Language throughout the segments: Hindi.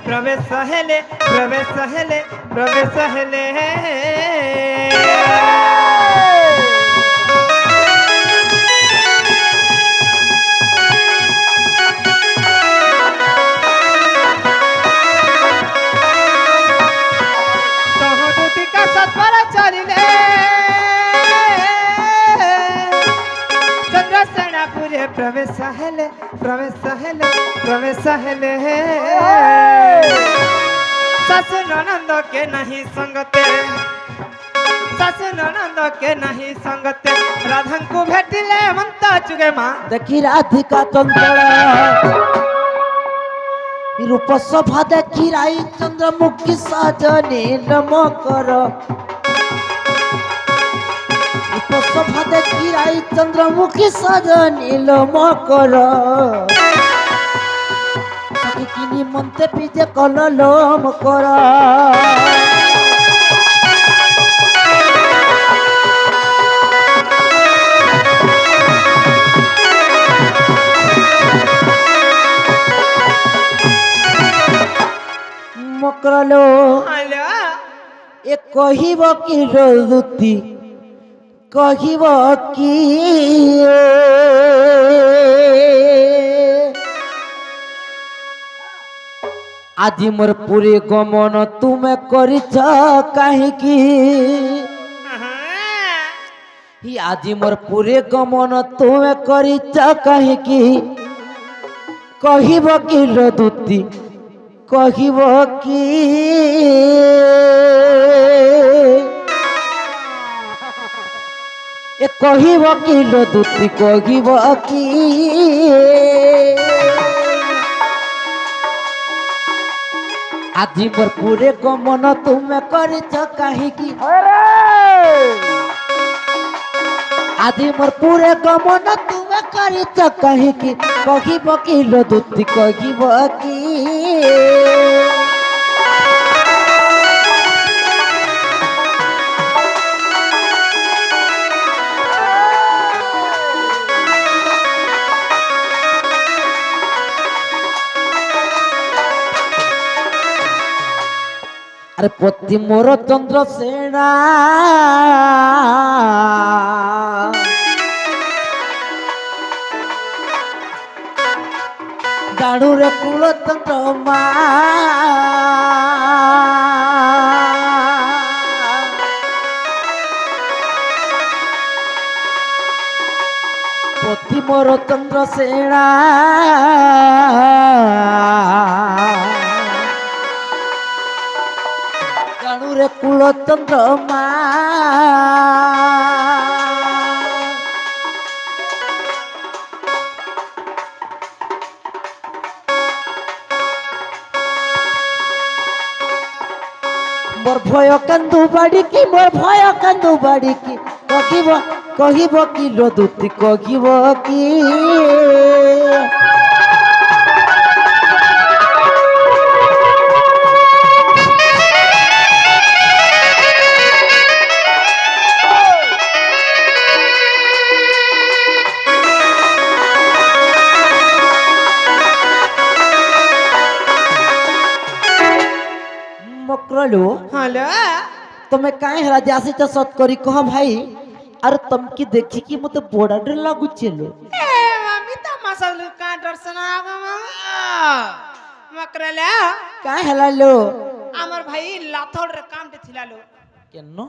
प्रवेश हेले प्रवेश हेले प्रवेश हेले प्रवेश हेले प्रवेश हेले प्रवेश हेले सासु ननंद के नहीं संगते सासु ननंद के नहीं संगते राधा को भेटिले मंता चुगे माँ देखी राधिका चंचला रूप शोभा देखी राई चंद्रमुखी सजनी नमकर शोभा देखी राई चंद्रमुखी सजनी नमकर किनी मनते पिजे कलम कर मकरलो ए कहिब कि रुति कहिब कि আজি मोर पूरे गमन तुमे करिछ काहेकि আজি मोर पूरे गमन तुमे करिछ काहेकि कहिब कि रुति कहिब कि ए कहिब कि रुति कहिब कि আজি मोर पूरे गमन तुमे करिछ काहेकि আজি मोर पूरे गमन तुमे करिछ काहेकि कहिब कि रुति कहिब कि अरे पति मोर चंद्रसेना दाड़ू रे कुल चंद्रमा पति मोर चंद्रसेना रे कुल चंद्रमा मोर भय कंदु बाड़ी की मोर भय कंदु बाड़ी की कहिब कि रुति कहिब कि मकरलो हेलो तुम्हें काहे हरा जासी तो सत करी कह भाई अरे तुम की देखी कि मते बड़ा डर लागु चलो ए मम्मी तो मसल का डर सना मकरला काहे हला लो हमर भाई लाथोर रे काम ते थिला लो केनो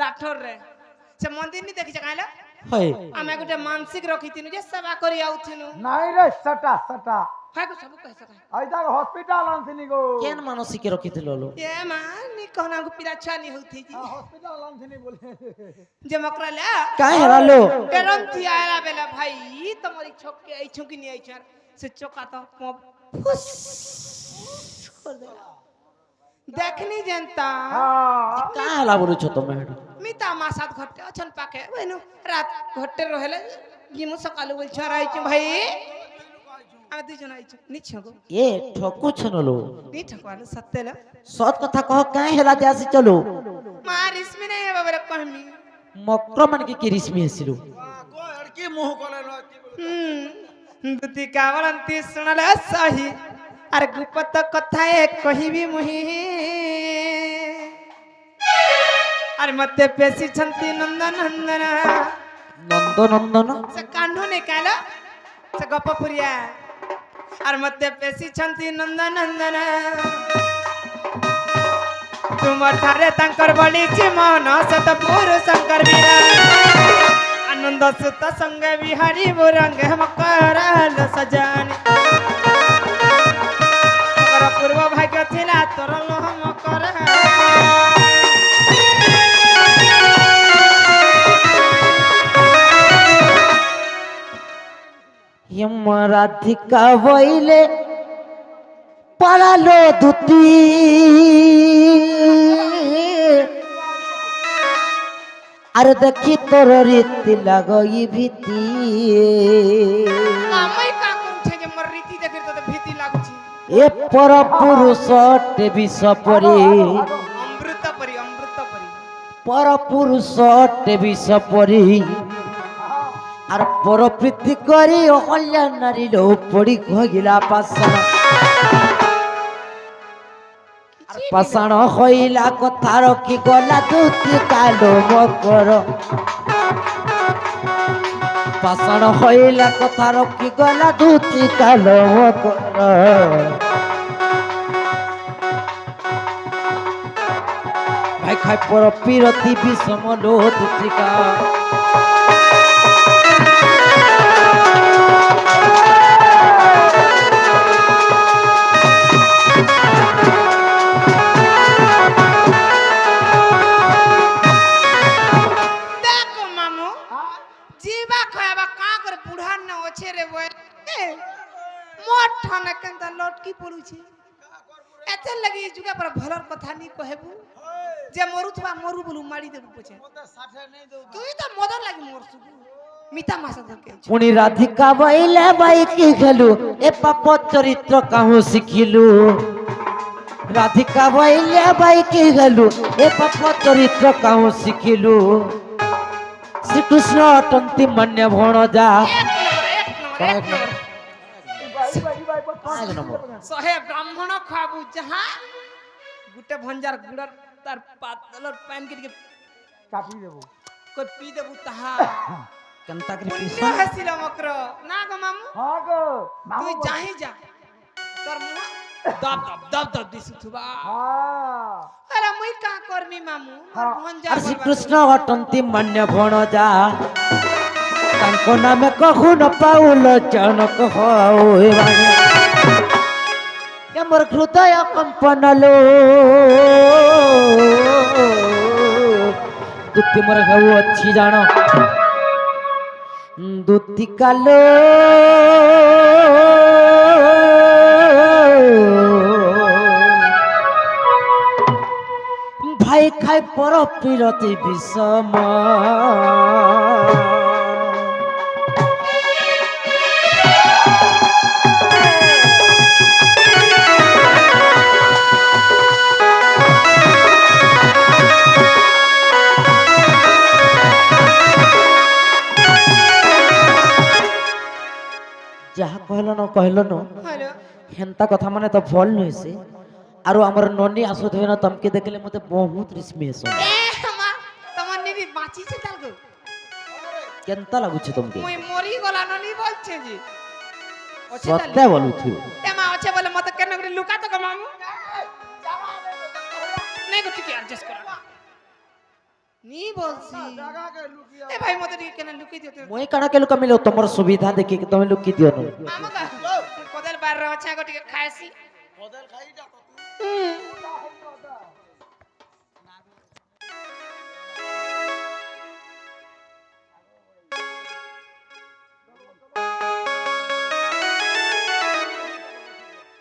लाठोर रे से मंदिर नहीं देखि काहेला हय आमे गुटे मानसिक रखितिनु जे सेवा करी आउथिनु नहीं रे सटा सटा हाय को सब कह सका आइदा हॉस्पिटल आनथिनी गो केन मानसिक रखिथिलो लो ए मान नी कहना को पिरा छा नहीं होती जी हॉस्पिटल आनथिनी बोले जे मकरला काहे हला लो गरम थी आला बेला भाई तुम्हारी छोक के आई छुकी नहीं आई छर से चोका तो फुस कर देला देखनी जनता हां काहे हला बोलु छ तुम मिता मा साथ घट्टे अछन पाके बनु रात घट्टे रहले गिमु सकालु बोल छराई छ भाई आ दुई जन आई छ निछ गो ए ठकु छनलो नी ठकवालो सत्तेला सत कथा कह काहे हला जासी चलो मार इसमें नहीं बाबा कहमी मकर मन के रिश्मी हसिलो को लड़की मुंह कोले न दुती कावलंती सुनले सही আরে গুপত কথায় কহিবি মুহি আর মতে পেশি ছন্তি নন্দন নন্দন নন্দ নন্দন সে কান্ডু নে কালো সে গপপুরিয়া আর মতে পেশি ছন্তি নন্দন নন্দন ତୁମଠାରେ ତାଙ୍କର ବଳିଛି ମନ ସତ ପୁରୁଷଙ୍କର ବୀର ଆନନ୍ଦ ସୁତ ସଙ୍ଗେ ବିହାରୀ ବୁରଙ୍ଗେ ମକର ସଜାନି ମକର ପୂର୍ବ ଭାଗ୍ୟ ଥିଲା ତୋର ଲୋହ ମକର यम राधिका बइले पड़ालो दुती আর দেখি তোর রীতি লাগই ভীতি আমি কা করছে যে মোর রীতি দেখে তো ভীতি লাগুছি এ পর পুরুষ বিষ পরি অমৃত পরি পর পুরুষ বিষ পরি আর পর প্রীতি করি অকল্যা নারী লো পড়ি গিলা পাষাণ আর পাষাণ হইলা কথা রকি গলা দুতি কালো মকর পাষাণ হইলা কথা রকি গলা দুতি কালো মকর ভাই খাই পর পিরতি বিষম লো দুতিকা দেখো মামু जीवा खयाबा का कर बुढ़ा न ओछे रे वो मोट ठाने कंता लटकी पड़ुछी एते लगी जुगा पर भलर कथा नी कहबू जे मरुथबा मरु बोलू मारी देबू पछे तुई तो मदर लागी मरसु मिता मासा धके पुणी राधिका बइले बाइकी खेलू ए पाप चरित्र काहू शिखिलू राधिका बइले बाइकी खेलू ए पाप चरित्र काहू शिखिलू श्री कृष्ण अटंती मान्य भणजा एक नंबर सहे ब्राह्मण खाबू जहां गुटे भंजार गुड़र तार पातलर पैन के চাপি দেবো कोई पी देबू तहा केनता करी पुण्य पिसा हसिला मकर ना गो मामू হ্যাঁ গো তুই মামু যাই যা তোর মুহ দব দব দব দব দিছুবা হ্যাঁ আরে মুই কা করমি মামু মোর ভঞ্জা আর শ্রী কৃষ্ণ অটন্তি মান্য ভণজা তাঙ্ক নামে কখু ন পাউল জনক হয় বাণী মোর হৃদয় কম্পন লো দুতি মোর হেউ অছি জাণ দুতি কালো ভাই খাই পর পিরতি বিষম যাহা কহিল ন হ্যালো হেন্তা কথা মানে তো ভল নইছে আর আমার ননি আসুথবে না তমকে দেখলে মতে বহুত রিসমি হেস এ মা তোমার নিবি বাঁচিছে তাল গো কেনতা লাগুছে তমকে মুই মরি গলা ননি বলছে জি ওছে তাল সত্যি বলুথু এ মা আছে বলে মতে কেন করে লুকা তো গো মামু নাই গো ঠিক অ্যাডজাস্ট করা নি বলছি জায়গাকে লুকিয়ে এ ভাই মতে ঠিক কেন লুকি দিতে মই কানা কেলু কামিলো তোমার সুবিধা দেখি তুমি লুকি দিও না মামু গা কোদাল বার আছে গো ঠিক খাইছি বদল খাইটা তো হুম